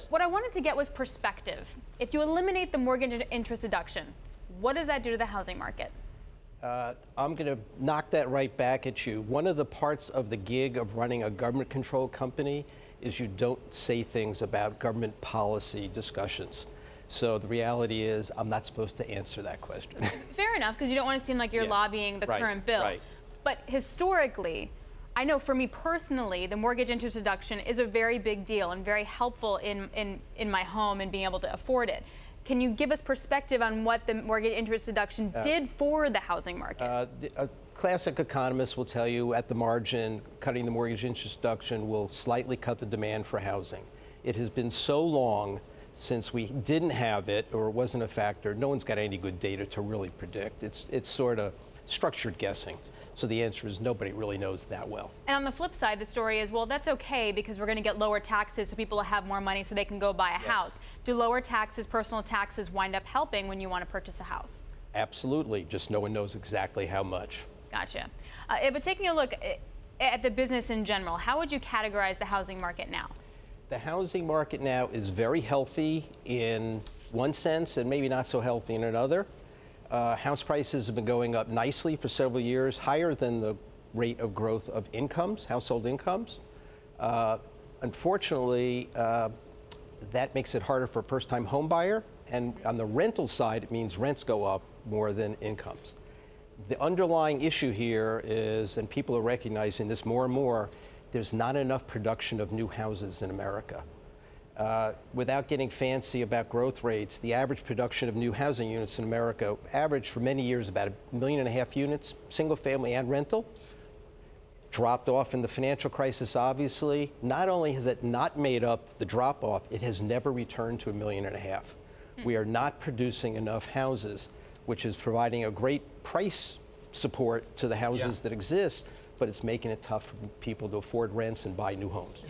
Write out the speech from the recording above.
What I wanted to get was perspective. If you eliminate the mortgage interest deduction, what does that do to the housing market? I'm going to knock that right back at you. One of the parts of the gig of running a government-controlled company is you don't say things about government policy discussions. So the reality is I'm not supposed to answer that question. Fair enough, because you don't want to seem like you're lobbying the current bill. Right. But historically, I know for me personally, the mortgage interest deduction is a very big deal and very helpful in my home and being able to afford it. Can you give us perspective on what the mortgage interest deduction did for the housing market? A classic economist will tell you at the margin, cutting the mortgage interest deduction will slightly cut the demand for housing. It has been so long since we didn't have it or it wasn't a factor, no one's got any good data to really predict. It's sort of structured guessing. So the answer is nobody really knows that well. And on the flip side, the story is, well, that's okay because we're going to get lower taxes so people will have more money so they can go buy a house. Do lower taxes, personal taxes, wind up helping when you want to purchase a house? Absolutely. Just no one knows exactly how much. Gotcha. But taking a look at the business in general, how would you categorize the housing market now? The housing market now is very healthy in one sense and maybe not so healthy in another. House prices have been going up nicely for several years, higher than the rate of growth of incomes, household incomes. Unfortunately, that makes it harder for a first-time home buyer. And on the rental side, it means rents go up more than incomes. The underlying issue here is, and people are recognizing this more and more, there's not enough production of new houses in America. Without getting fancy about growth rates, the average production of new housing units in America averaged for many years about 1.5 million units, single family and rental. Dropped off in the financial crisis, obviously. Not only has it not made up the drop off, it has never returned to 1.5 million. We are not producing enough houses, which is providing a great price support to the houses that exist, but it's making it tough for people to afford rents and buy new homes.